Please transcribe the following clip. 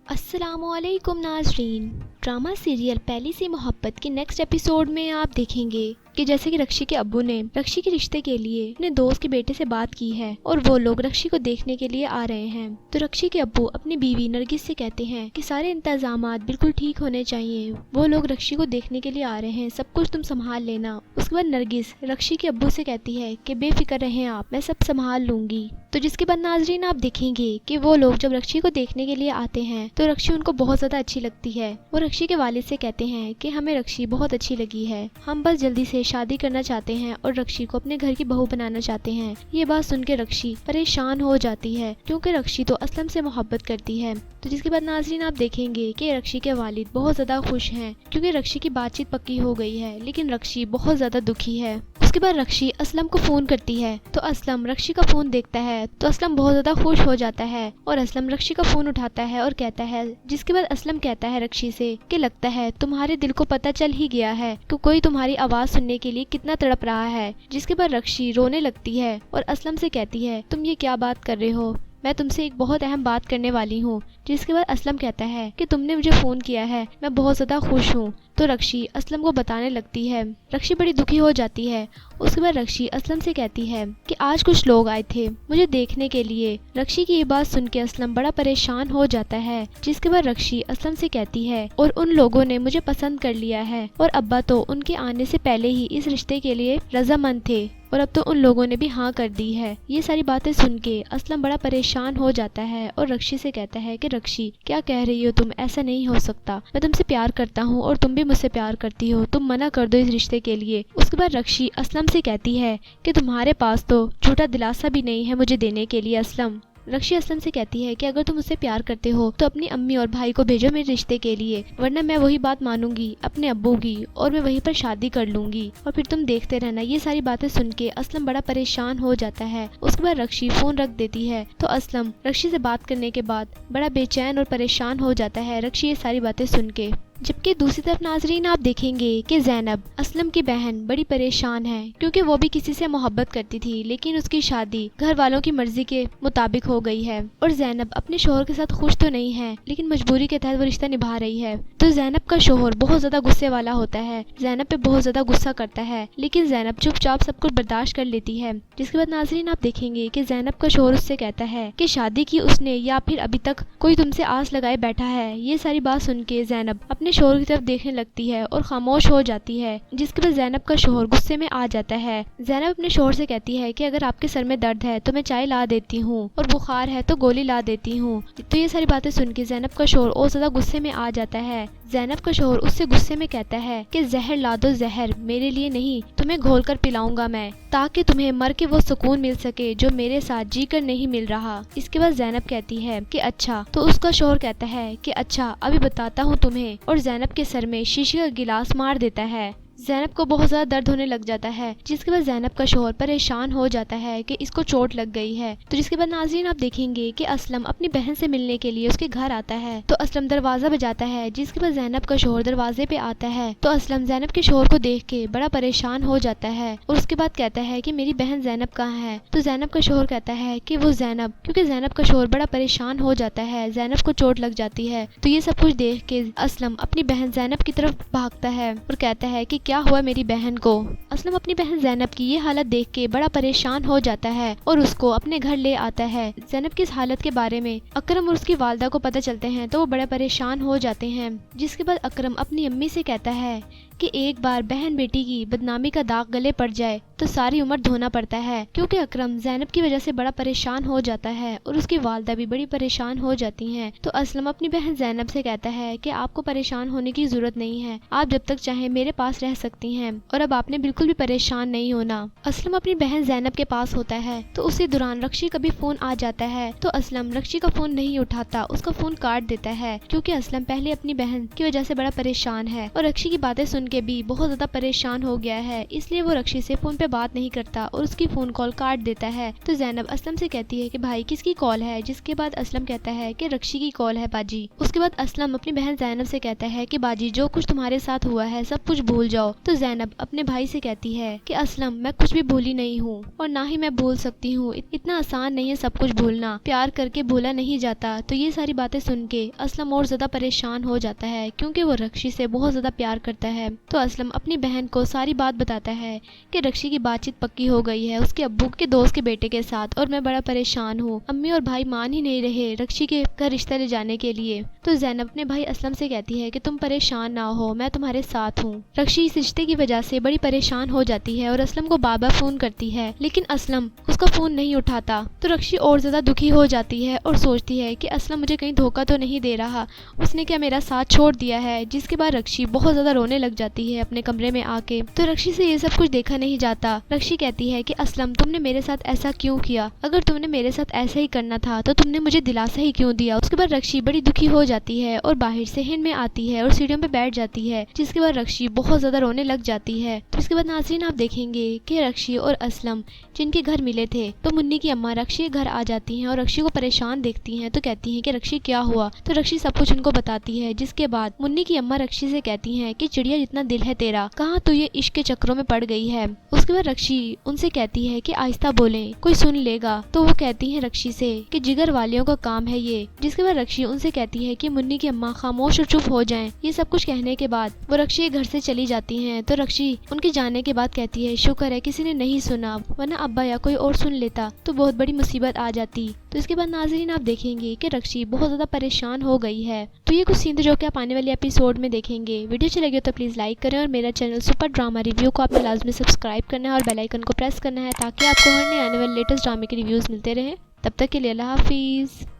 अस्सलामुअलैकुम नाज़रीन। Drama serial पहली सी मोहब्बत के नेक्स्ट एपिसोड में आप देखेंगे कि जैसे कि रक्षी के अब्बू ने रक्षी के रिश्ते के लिए अपने दोस्त के बेटे से बात की है और वो लोग रक्षी को देखने के लिए आ रहे हैं। तो रक्षी के अब्बू अपनी बीवी नरगिस से कहते हैं कि सारे इंतजामात बिल्कुल ठीक होने चाहिए। वो लोग रक्षी को देखने के लिए आ रहे हैं, सब कुछ तुम संभाल लेना। उसके बाद नरगिस रक्षी के अब्बू से कहती है कि बेफिक्र रहें आप, मैं सब संभाल लूंगी। तो जिसके बाद नाजरीन आप देखेंगे कि वो लोग जब रक्षी को देखने के लिए आते हैं तो रक्षी उनको बहुत ज्यादा अच्छी लगती है। वो रक्षी के वालिद से कहते हैं कि हमें रक्षी बहुत अच्छी लगी है, हम बस जल्दी से शादी करना चाहते हैं और रक्षी को अपने घर की बहू बनाना चाहते हैं। ये बात सुन के रक्षी परेशान हो जाती है क्योंकि रक्षी तो असलम से मोहब्बत करती है। तो जिसके बाद नाजरीन आप देखेंगे कि रक्षी के वालिद बहुत ज्यादा खुश हैं क्योंकि रक्षी की बातचीत पक्की हो गई है, लेकिन रक्षी बहुत ज्यादा दुखी है। उसके बाद रक्षी असलम को फोन करती है तो असलम रक्षी का फोन देखता है तो असलम बहुत ज्यादा खुश हो जाता है और असलम रक्षी का फोन उठाता है और कहता है। जिसके बाद असलम कहता है रक्षी से कि लगता है तुम्हारे दिल को पता चल ही गया है कि कोई तुम्हारी आवाज सुनने के लिए कितना तड़प रहा है। जिसके बाद रक्षी रोने लगती है और असलम से कहती है तुम ये क्या बात कर रहे हो, मैं तुमसे एक बहुत अहम बात करने वाली हूँ। जिसके बाद असलम कहता है कि तुमने मुझे फोन किया है, मैं बहुत ज्यादा खुश हूँ। तो रक्षी असलम को बताने लगती है। रक्षी बड़ी दुखी हो जाती है। उसके बाद रक्षी असलम से कहती है कि आज कुछ लोग आए थे मुझे देखने के लिए। रक्षी की ये बात सुन के असलम बड़ा परेशान हो जाता है। जिसके बाद रक्षी असलम से कहती है और उन लोगों ने मुझे पसंद कर लिया है और अब्बा तो उनके आने से पहले ही इस रिश्ते के लिए रजामंद थे और अब तो उन लोगों ने भी हाँ कर दी है। ये सारी बातें सुन के असलम बड़ा परेशान हो जाता है और रक्षी से कहता है कि रक्षी क्या कह रही हो तुम, ऐसा नहीं हो सकता, मैं तुमसे प्यार करता हूँ और तुम भी मुझसे प्यार करती हो, तुम मना कर दो इस रिश्ते के लिए। उसके बाद रक्षी असलम से कहती है कि तुम्हारे पास तो झूठा दिलासा भी नहीं है मुझे देने के लिए। असलम रक्षी असलम से कहती है कि अगर तुम मुझसे प्यार करते हो तो अपनी अम्मी और भाई को भेजो मेरे रिश्ते के लिए, वरना मैं वही बात मानूंगी अपने अब्बू की और मैं वहीं पर शादी कर लूंगी और फिर तुम देखते रहना। ये सारी बातें सुन के असलम बड़ा परेशान हो जाता है। उसके बाद रक्षी फोन रख देती है तो असलम रक्षी से बात करने के बाद बड़ा बेचैन और परेशान हो जाता है रक्षी ये सारी बातें सुन के। जबकि दूसरी तरफ नाजरीन आप देखेंगे कि ज़ैनब असलम की बहन बड़ी परेशान है क्योंकि वो भी किसी से मोहब्बत करती थी, लेकिन उसकी शादी घर वालों की मर्जी के मुताबिक हो गई है और ज़ैनब अपने शोहर के साथ खुश तो नहीं है, लेकिन मजबूरी के तहत वो रिश्ता निभा रही है। तो ज़ैनब का शोहर बहुत ज्यादा गुस्से वाला होता है, ज़ैनब पे बहुत ज्यादा गुस्सा करता है, लेकिन ज़ैनब चुपचाप सब कुछ बर्दाश्त कर लेती है। जिसके बाद नाजरीन आप देखेंगे कि ज़ैनब का शोहर उससे कहता है कि शादी की उसने या फिर अभी तक कोई तुमसे आस लगाए बैठा है। ये सारी बात सुन के ज़ैनब अपने शोहर की तरफ देखने लगती है और खामोश हो जाती है। जिसके बाद ज़ैनब का शोहर गुस्से में आ जाता है। ज़ैनब अपने शोहर से कहती है कि अगर आपके सर में दर्द है तो मैं चाय ला देती हूँ और बुखार है तो गोली ला देती हूँ। तो ये सारी बातें सुन के ज़ैनब का शोहर और ज्यादा गुस्से में आ जाता है। ज़ैनब का शोहर उससे गुस्से में कहता है कि जहर ला दो, जहर मेरे लिए नहीं, तुम्हें घोल कर पिलाऊंगा मैं, ताकि तुम्हें मर के वो सुकून मिल सके जो मेरे साथ जी कर नहीं मिल रहा। इसके बाद ज़ैनब कहती है कि अच्छा। तो उसका शोहर कहता है कि अच्छा अभी बताता हूँ तुम्हें, और ज़ैनब के सर में शीशे का गिलास मार देता है। ज़ैनब को बहुत ज़्यादा दर्द होने लग जाता है। जिसके बाद ज़ैनब का शोहर परेशान हो जाता है कि इसको चोट लग गई है। तो जिसके बाद नाज़रीन आप देखेंगे कि असलम अपनी बहन से मिलने के लिए उसके घर आता है। तो असलम दरवाज़ा बजाता है। जिसके बाद ज़ैनब का शोहर दरवाजे पे आता है तो असलम ज़ैनब के शोहर को देख के बड़ा परेशान हो जाता है और उसके बाद कहता है कि मेरी बहन ज़ैनब कहाँ है। तो ज़ैनब का शोहर कहता है कि वो ज़ैनब, क्योंकि ज़ैनब का शोहर बड़ा परेशान हो जाता है, ज़ैनब को चोट लग जाती है। तो ये सब कुछ देख के असलम अपनी बहन ज़ैनब की तरफ भागता है और कहता है कि क्या हुआ मेरी बहन को। असलम अपनी बहन ज़ैनब की ये हालत देख के बड़ा परेशान हो जाता है और उसको अपने घर ले आता है। ज़ैनब की इस हालत के बारे में अकरम और उसकी वालदा को पता चलते हैं तो वो बड़ा परेशान हो जाते हैं। जिसके बाद अकरम अपनी अम्मी से कहता है कि एक बार बहन बेटी की बदनामी का दाग गले पड़ जाए तो सारी उम्र धोना पड़ता है, क्योंकि अकरम ज़ैनब की वजह से बड़ा परेशान हो जाता है और उसकी वालदा भी बड़ी परेशान हो जाती हैं। तो असलम अपनी बहन ज़ैनब से कहता है कि आपको परेशान होने की जरूरत नहीं है, आप जब तक चाहे मेरे पास रह सकती हैं और अब आपने बिल्कुल भी परेशान नहीं होना। असलम अपनी बहन ज़ैनब के पास होता है तो उसी दौरान रक्षी का भी फोन आ जाता है। तो असलम रक्षी का फोन नहीं उठाता, उसका फोन काट देता है, क्योंकि असलम पहले अपनी बहन की वजह से बड़ा परेशान है और रक्षी की बातें सुन के भी बहुत ज़्यादा परेशान हो गया है, इसलिए वो रक्षी से फ़ोन पे बात नहीं करता और उसकी फ़ोन कॉल काट देता है। तो ज़ैनब असलम से कहती है कि भाई किसकी कॉल है, जिसके बाद असलम कहता है कि रक्षी की कॉल है बाजी। उसके बाद असलम अपनी बहन ज़ैनब से कहता है कि बाजी जो कुछ तुम्हारे साथ हुआ है सब कुछ भूल जाओ। तो ज़ैनब अपने भाई से कहती है कि असलम मैं कुछ भी भूली नहीं हूँ और ना ही मैं भूल सकती हूँ, इतना आसान नहीं है सब कुछ भूलना, प्यार करके भूला नहीं जाता। तो ये सारी बातें सुन के असलम और ज्यादा परेशान हो जाता है क्योंकि वो रक्षी से बहुत ज्यादा प्यार करता है। तो असलम अपनी बहन को सारी बात बताता है कि रक्षी की बातचीत पक्की हो गई है उसके अब्बू के दोस्त के बेटे के साथ और मैं बड़ा परेशान हूँ, अम्मी और भाई मान ही नहीं रहे रक्षी के घर रिश्ता ले जाने के लिए। तो ज़ैनब अपने भाई असलम से कहती है कि तुम परेशान ना हो, मैं तुम्हारे साथ हूँ। रक्षी इस रिश्ते की वजह से बड़ी परेशान हो जाती है और असलम को बार बार फोन करती है, लेकिन असलम उसका फोन नहीं उठाता। तो रक्षी और ज्यादा दुखी हो जाती है और सोचती है कि असलम मुझे कहीं धोखा तो नहीं दे रहा, उसने क्या मेरा साथ छोड़ दिया है। जिसके बाद रक्षी बहुत ज्यादा रोने लग जाती है अपने कमरे में आके। तो रक्षी से ये सब कुछ देखा नहीं जाता। रक्षी कहती है कि असलम तुमने मेरे साथ ऐसा क्यों किया, अगर तुमने मेरे साथ ऐसा ही करना था तो तुमने मुझे दिलासा ही क्यों दिया। उसके बाद रक्षी बड़ी दुखी हो जाती है और बाहर से हिंद में आती है और सीढ़ियों पे बैठ जाती है, जिसके बाद रक्षी बहुत ज्यादा रोने लग जाती है। तो इसके बाद नाज़रीन आप देखेंगे कि रक्षी और असलम जिनके घर मिले थे, तो मुन्नी की अम्मा रक्षी के घर आ जाती हैं और रक्षी को परेशान देखती हैं। तो कहती हैं कि रक्षी क्या हुआ। तो रक्षी सब कुछ उनको बताती है, जिसके बाद मुन्नी की अम्मा रक्षी से कहती हैं कि चिड़िया जितना दिल है तेरा, कहाँ तू ये इश्क के चक्रों में पड़ गई है। उसके बाद रक्षी उनसे कहती है कि आहिस्ता बोलें, कोई सुन लेगा। तो वो कहती हैं रक्षी से कि जिगर वालियों का काम है ये। जिसके बाद रक्षी उनसे कहती है कि मुन्नी की अम्मा खामोश और चुप हो जाएं। ये सब कुछ कहने के बाद वो रक्षी के घर से चली जाती हैं। तो रक्षी उनके जाने के बाद कहती है शुक्र है किसी ने नहीं सुना, वरना अब्बा या कोई और सुन लेता तो बहुत बड़ी मुसीबत आ जाती। तो इसके बाद नाज़रीन आप देखेंगे कि रक्षी बहुत ज़्यादा परेशान हो गई है। तो ये कुछ सीन जो कि आप आने वाले एपिसोड में देखेंगे। वीडियो अच्छी लगे तो प्लीज़ लाइक करें और मेरा चैनल सुपर ड्रामा रिव्यू को आपने लाजमी सब्सक्राइब करना है और बेल आइकन को प्रेस करना है ताकि आपको हर नए आने वाले लेटेस्ट ड्रामे के रिव्यूज़ मिलते रहें। तब तक के लिए अल्लाह हाफिज़।